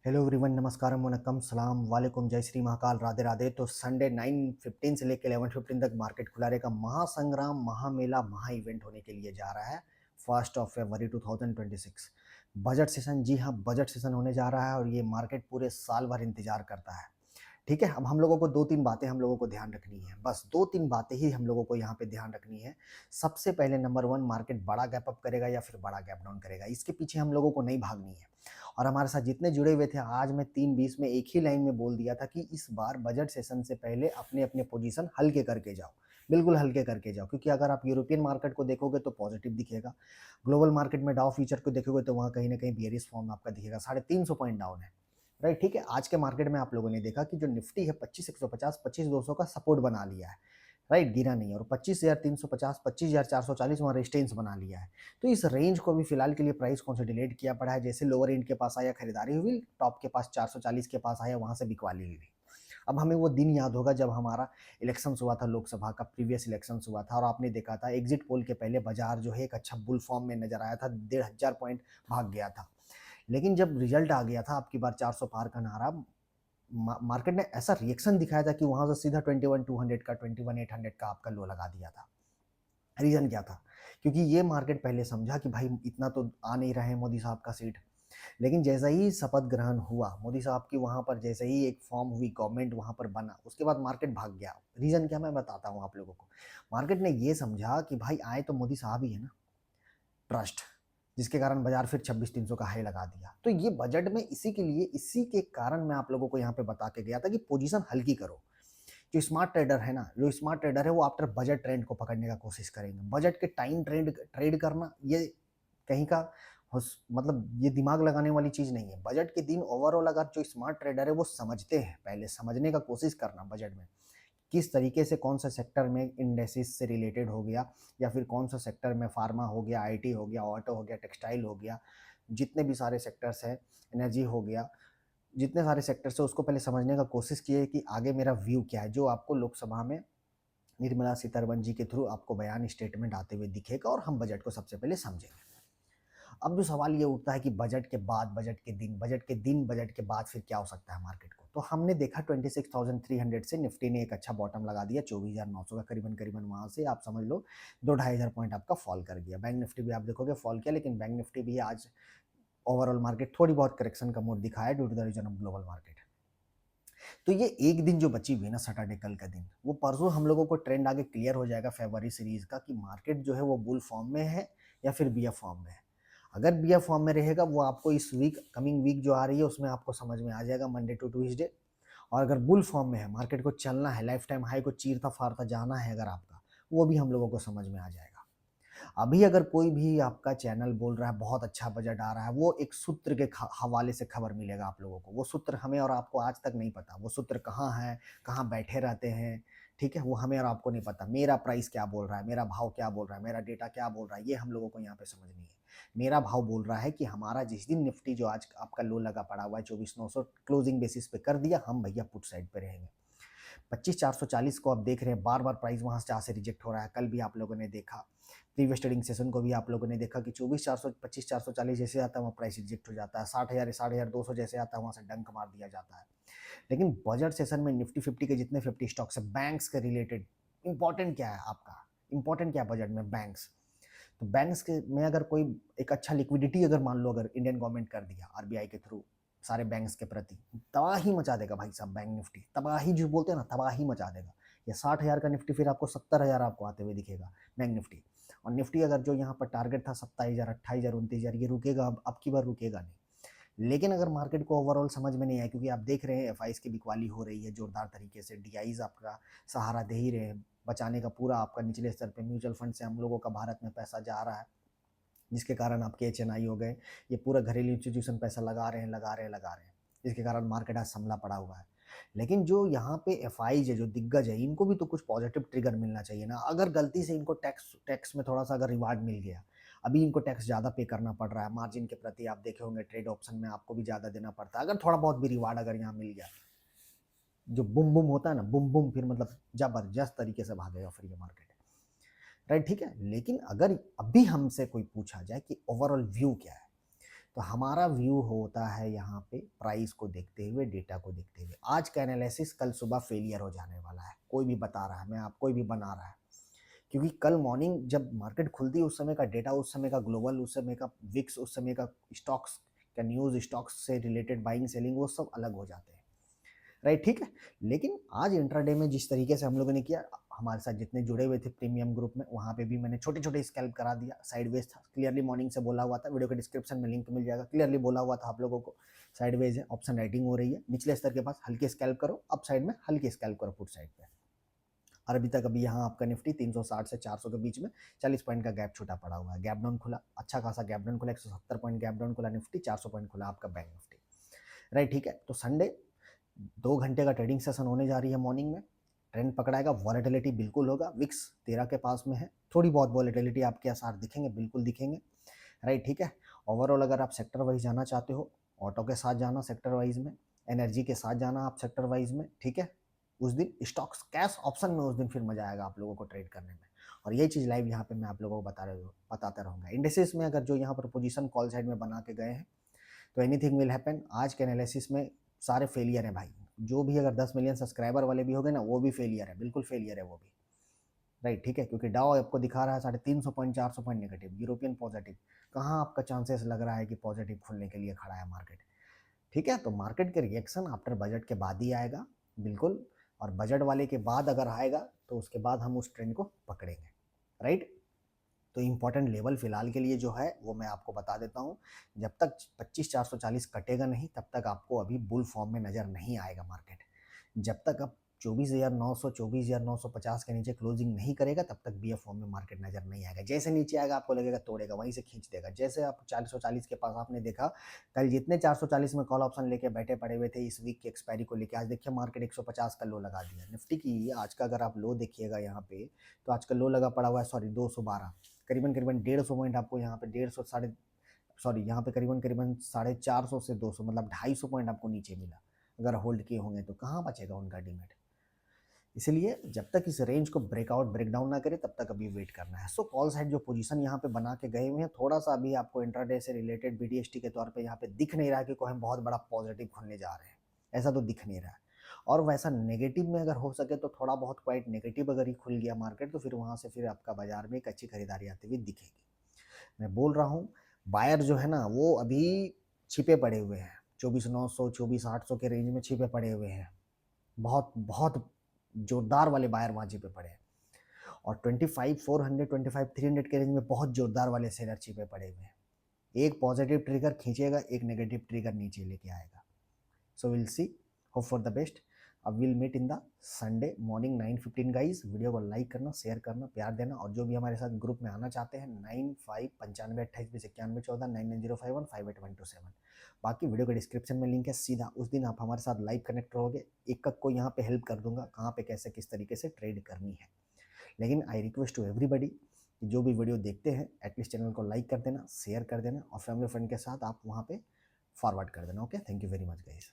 Hello everyone, नमस्कारम, Vanakkam, सलाम वालेकुम, जय श्री महाकाल, राधे राधे। तो संडे 9:15 से लेकर 11:15 तक मार्केट खुला रहेगा। महासंग्राम, महामेला, महा इवेंट होने के लिए जा रहा है 1 फरवरी 2026। बजट सेशन, जी हाँ, बजट सेशन होने जा रहा है और ये मार्केट पूरे साल भर इंतजार करता है। ठीक है, अब हम लोगों को 2-3 बातें हम लोगों को ध्यान रखनी है। बस 2-3 बातें ही हम लोगों को यहाँ पे ध्यान रखनी है। सबसे पहले नंबर 1, मार्केट बड़ा गैप अप करेगा या फिर बड़ा गैप डाउन करेगा, इसके पीछे हम लोगों को नहीं भागनी है। और हमारे साथ जितने जुड़े हुए थे, आज मैं 3:20 में एक ही लाइन में बोल दिया था कि इस बार बजट सेशन से पहले अपने-अपने पोजीशन हल्के करके जाओ। बिल्कुल हल्के करके जाओ, क्योंकि अगर आप यूरोपियन मार्केट को देखोगे तो पॉजिटिव दिखेगा। ग्लोबल मार्केट में डाउ फ्यूचर को देखोगे तो वहाँ कहीं न कहीं बेयरिश फॉर्म आपका दिखेगा। 350 पॉइंट डाउन है। राइट, ठीक है। आज के मार्केट में आप लोगों ने देखा कि जो निफ्टी है 25,150, 25,200 का सपोर्ट बना लिया है। राइट, गिरा नहीं है। और 25,350, 25,440 वहाँ रेजिस्टेंस बना लिया है। तो इस रेंज को भी फिलहाल के लिए प्राइस कंसोलिडेट किया पड़ा है। जैसे लोअर एंड के पास आया खरीदारी हुई, टॉप के पास 440 के पास आया, वहाँ से बिकवाली हुई। अब हमें वो दिन याद होगा जब हमारा इलेक्शंस हुआ था, लोकसभा का प्रीवियस इलेक्शंस हुआ था, और आपने देखा था एग्जिट पोल के पहले बाजार जो है एक अच्छा बुल फॉर्म में नजर आया था, 1,500 पॉइंट भाग गया था। लेकिन जब रिजल्ट आ गया था आपकी बार 400 पार का नारा, मार्केट ने ऐसा रिएक्शन दिखाया था कि वहां से सीधा 21,200 का, 21,800 का आपका लो लगा दिया था। रीजन क्या था? क्योंकि ये मार्केट पहले समझा कि भाई इतना तो आ नहीं रहे हैं मोदी साहब का सीट। लेकिन जैसा ही शपथ ग्रहण हुआ मोदी साहब की, वहां पर जैसे ही एक फॉर्म हुई, गवर्नमेंट वहां पर बना, उसके बाद मार्केट भाग गया। रीजन क्या, मैं बताता हूँ आप लोगों को। मार्केट ने ये समझा कि भाई आए तो मोदी साहब ही है ना, ट्रस्ट, जिसके कारण बाजार फिर 26,300 का हाई लगा दिया। तो ये बजट में इसी के लिए, इसी के कारण मैं आप लोगों को यहाँ पे बता के गया था कि पोजीशन हल्की करो। जो स्मार्ट ट्रेडर है ना, जो स्मार्ट ट्रेडर है वो आफ्टर बजट ट्रेंड को पकड़ने का कोशिश करेंगे। बजट के टाइम ट्रेंड ट्रेड करना ये कहीं का मतलब ये दिमाग लगाने वाली चीज नहीं है। बजट के दिन ओवरऑल अगर जो स्मार्ट ट्रेडर है वो समझते हैं, पहले समझने का कोशिश करना बजट में किस तरीके से कौन सा सेक्टर में इंडेसिस से रिलेटेड हो गया, या फिर कौन सा सेक्टर में फार्मा हो गया, आईटी हो गया, ऑटो हो गया, टेक्सटाइल हो गया, जितने भी सारे सेक्टर्स हैं, एनर्जी हो गया, जितने सारे सेक्टर्स है उसको पहले समझने का कोशिश किए कि आगे मेरा व्यू क्या है, जो आपको लोकसभा में निर्मला सीतारमण जी के थ्रू आपको बयान स्टेटमेंट आते हुए दिखेगा, और हम बजट को सबसे पहले समझेंगे। अब जो सवाल ये उठता है कि बजट के बाद, बजट के दिन, बजट के दिन, बजट के बाद फिर क्या हो सकता है मार्केट को, तो हमने देखा 26,300 से निफ्टी ने एक अच्छा बॉटम लगा दिया 24,900 का, करीबन करीबन वहां से आप समझ लो 2-2,500 पॉइंट आपका फॉल कर गया। बैंक निफ्टी भी आप देखोगे फॉल किया, लेकिन बैंक निफ्टी भी आज ओवरऑल मार्केट थोड़ी बहुत करेक्शन का मोड दिखाया due to the reason of global market. तो ये एक दिन जो बची हुई ना, सैटरडे कल का दिन, वो परसों हम लोगों को ट्रेंड आगे क्लियर हो जाएगा फरवरी सीरीज का कि मार्केट जो है वो बुल फॉर्म में है या फिर बियर फॉर्म में है। अगर बियर फॉर्म में रहेगा वो आपको इस वीक, कमिंग वीक जो आ रही है उसमें आपको समझ में आ जाएगा, मंडे टू ट्यूसडे। और अगर बुल फॉर्म में है, मार्केट को चलना है, लाइफ टाइम हाई को चीरता फाड़ता जाना है अगर आपका, वो भी हम लोगों को समझ में आ जाएगा। अभी अगर कोई भी आपका चैनल बोल रहा है बहुत अच्छा बजट आ रहा है, वो एक सूत्र के हवाले से खबर मिलेगा आप लोगों को। वो सूत्र हमें और आपको आज तक नहीं पता, वो सूत्र कहाँ है, कहाँ बैठे रहते हैं, ठीक है, वो हमें और आपको नहीं पता। मेरा प्राइस क्या बोल रहा है, मेरा भाव क्या बोल रहा है, मेरा डेटा क्या बोल रहा है, ये हम लोगों को यहाँ पे समझ नहीं है। मेरा भाव बोल रहा है कि हमारा जिस दिन निफ्टी जो आज आपका लो लगा पड़ा हुआ है 24,900 क्लोजिंग बेसिस पे कर दिया, हम भैया पुट साइड पे रहेंगे। 25,440 को आप देख रहे हैं, बार बार प्राइस वहां से रिजेक्ट हो रहा है। कल भी आप लोगों ने देखा, प्रीवियस ट्रेडिंग सेशन को भी आप लोगों ने देखा कि 24,400, 25,440 जैसे आता है वहाँ प्राइस रिजेक्ट हो जाता है। 60,000, 60,200 जैसे आता है वहाँ से डंक मार दिया जाता है। लेकिन बजट सेशन में निफ्टी 50 के जितने 50 स्टॉक्स है बैंक्स के रिलेटेड, इंपॉर्टेंट क्या है आपका, इंपॉर्टेंट क्या है बजट में, बैंक्स। तो बैंक्स के में अगर कोई एक अच्छा लिक्विडिटी अगर मान लो अगर इंडियन गवर्नमेंट कर दिया आरबीआई के थ्रू सारे बैंक्स के प्रति, तबाही मचा देगा भाई साहब बैंक निफ्टी। तबाही जो बोलते हैं ना, तबाही मचा देगा। ये 60,000 का निफ्टी फिर आपको 70,000 आपको आते हुए दिखेगा बैंक निफ्टी। और निफ्टी अगर जो यहाँ पर टारगेट था 27,000, 28,000, 29,000, ये रुकेगा, अब की बार रुकेगा नहीं। लेकिन अगर मार्केट को ओवरऑल समझ में नहीं आया, क्योंकि आप देख रहे हैं एफआईज की बिकवाली हो रही है जोरदार तरीके से, डीआईज आपका सहारा दे ही रहे हैं बचाने का, पूरा आपका निचले स्तर पे म्यूचुअल फंड से हम लोगों का भारत में पैसा जा रहा है, जिसके कारण आपके एचएनआई हो गए, ये पूरा घरेलू इंस्टीट्यूशन पैसा लगा रहे हैं, लगा रहे हैं, लगा रहे हैं, जिसके कारण मार्केट आज संभला पड़ा हुआ है। लेकिन जो यहाँ पे एफआईज है, जो दिग्गज है, इनको भी तो कुछ पॉजिटिव ट्रिगर मिलना चाहिए ना। अगर गलती से इनको टैक्स टैक्स में थोड़ा सा अगर रिवार्ड मिल गया, अभी इनको टैक्स ज़्यादा पे करना पड़ रहा है मार्जिन के प्रति, आप देखे होंगे ट्रेड ऑप्शन में आपको भी ज़्यादा देना पड़ता है। अगर थोड़ा बहुत भी रिवार्ड अगर यहाँ मिल गया, जो बुम बुम होता है ना, बुम बुम, फिर मतलब जबरदस्त तरीके से भागेगा फिर ये मार्केट। राइट, ठीक है। लेकिन अगर अभी हमसे कोई पूछा जाए कि ओवरऑल व्यू क्या है, तो हमारा व्यू होता है यहाँ पे प्राइस को देखते हुए, डेटा को देखते हुए। आज का एनालिसिस कल सुबह फेलियर हो जाने वाला है, कोई भी बता रहा है, मैं आप कोई भी बना रहा है, क्योंकि कल मॉर्निंग जब मार्केट खुलती है उस समय का डेटा, उस समय का ग्लोबल, उस समय का विक्स, उस समय का स्टॉक्स का न्यूज़, स्टॉक्स से रिलेटेड बाइंग सेलिंग, वो सब अलग हो जाते हैं, राइट, ठीक है। लेकिन आज इंट्राडे में जिस तरीके से हम लोगों ने किया, हमारे साथ जितने जुड़े हुए थे प्रीमियम ग्रुप में, वहाँ पे भी मैंने छोटे छोटे स्कैल्प करा दिया, साइडवेज था, क्लियरली मॉर्निंग से बोला हुआ था, वीडियो के डिस्क्रिप्शन में लिंक मिल जाएगा, क्लियरली बोला हुआ था आप लोगों को, साइडवेज है, ऑप्शन राइटिंग हो रही है, निचले स्तर के पास हल्के स्कैल्प करो, अप साइड में हल्के स्कैल्प करो पुट साइड पे। और अभी तक अभी यहाँ आपका निफ्टी 360 से 400 के बीच में 40 पॉइंट का गैप छूटा पड़ा हुआ है, गैप डाउन खुला, अच्छा खासा गैप डाउन खुला, 170 पॉइंट गैप डाउन खुला निफ्टी, 400 पॉइंट खुला आपका बैंक निफ्टी, राइट, ठीक है। तो संडे 2 घंटे का ट्रेडिंग सेशन होने जा रही है, मॉर्निंग में ट्रेंड पकड़ाएगा, वॉलेटिलिटी बिल्कुल होगा, विक्स 13 के पास में है, थोड़ी बहुत वॉलेटिलिटी आपके आसार दिखेंगे, बिल्कुल दिखेंगे, राइट, ठीक है। ओवरऑल अगर आप सेक्टर वाइज जाना चाहते हो, ऑटो के साथ जाना सेक्टर वाइज में, एनर्जी के साथ जाना आप सेक्टर वाइज में, ठीक है। उस दिन स्टॉक्स कैश ऑप्शन में उस दिन फिर मजा आएगा आप लोगों को ट्रेड करने में, और ये चीज़ लाइव यहाँ पे मैं आप लोगों को बताता रहूँगा। इंडेसिस में अगर जो यहाँ पर पोजीशन कॉल साइड में बना के गए हैं तो एनीथिंग विल हैपन। आज के एनालिसिस में सारे फेलियर हैं भाई, जो भी अगर 10 मिलियन सब्सक्राइबर वाले भी हो गए ना, वो भी फेलियर है, बिल्कुल फेलियर है वो भी, राइट, ठीक है। क्योंकि डाउ आपको दिखा रहा है 350 point, 400 point negative, European positive, कहाँ आपका चांसेस लग रहा है कि पॉजिटिव खुलने के लिए खड़ा है मार्केट, ठीक है। तो मार्केट के रिएक्शन आफ्टर बजट के बाद ही आएगा, बिल्कुल, और बजट वाले के बाद अगर आएगा तो उसके बाद हम उस ट्रेंड को पकड़ेंगे, राइट। तो इंपॉर्टेंट लेवल फिलहाल के लिए जो है वो मैं आपको बता देता हूँ, जब तक 25,440 कटेगा नहीं तब तक आपको अभी बुल फॉर्म में नज़र नहीं आएगा मार्केट, जब तक अब 24,900 24,950 के नीचे क्लोजिंग नहीं करेगा तब तक BF फॉर्म में मार्केट नज़र नहीं आएगा। जैसे नीचे आएगा आपको लगेगा तोड़ेगा, वहीं से खींच देगा, जैसे आप 440 के पास आपने देखा कल जितने 440 में कॉल ऑप्शन लेके बैठे पड़े हुए थे इस वीक की एक्सपायरी को लेके, आज देखिए मार्केट 150 का लो लगा दिया निफ्टी की। आज का अगर आप लो देखिएगा यहाँ पे, तो आज का लो लगा पड़ा हुआ है, सॉरी 212, करीबन करीबन 150 पॉइंट आपको यहाँ पे 150 साढ़े, सॉरी यहाँ पे करीबन करीबन 450 से 200, मतलब 250 पॉइंट आपको नीचे मिला। अगर होल्ड किए होंगे तो कहाँ बचेगा उनका डीमेट, इसलिए जब तक इस रेंज को ब्रेकआउट ब्रेकडाउन ना करे तब तक अभी वेट करना है। सो कॉल साइड जो पोजीशन यहाँ पे बना के गए हुए हैं, थोड़ा सा अभी आपको इंट्राडे से रिलेटेड BDST के तौर पे यहाँ पे दिख नहीं रहा है कि कोई हम बहुत बड़ा पॉजिटिव खुलने जा रहे हैं, ऐसा तो दिख नहीं रहा है। और वैसा नेगेटिव में अगर हो सके तो थोड़ा बहुत क्वाइट नेगेटिव अगर ही खुल गया मार्केट तो फिर वहाँ से फिर आपका बाजार में एक अच्छी खरीदारी आती हुई दिखेगी। मैं बोल रहा हूँ बायर जो है ना वो अभी छिपे पड़े हुए हैं, 24,900 24,800 के रेंज में छिपे पड़े हुए हैं, बहुत बहुत जोरदार वाले बायर वहाँ छिपे पड़े हैं, और 25,400 25,300 के रेंज में बहुत जोरदार वाले सेलर छिपे पड़े हुए हैं। एक पॉजिटिव ट्रिगर खींचेगा, एक नेगेटिव ट्रिगर नीचे लेके आएगा। So will see, hope for the best. अब will meet in the Sunday morning 9:15 guys. Video को लाइक करना, शेयर करना, प्यार देना, और जो भी हमारे साथ ग्रुप में आना चाहते हैं 959528209114 9905158127। बाकी वीडियो के डिस्क्रिप्शन में लिंक है, सीधा उस दिन आप हमारे साथ लाइव कनेक्ट रहोगे, एक को यहाँ पे हेल्प कर दूंगा कहाँ पे कैसे किस तरीके से ट्रेड करनी है। लेकिन आई रिक्वेस्ट टू एवरीबडी, जो भी वीडियो देखते हैं एटलीस्ट चैनल को लाइक कर देना, शेयर कर देना, और फैमिली फ्रेंड के साथ आप वहाँ पे फॉरवर्ड कर देना। Okay, thank you very much guys.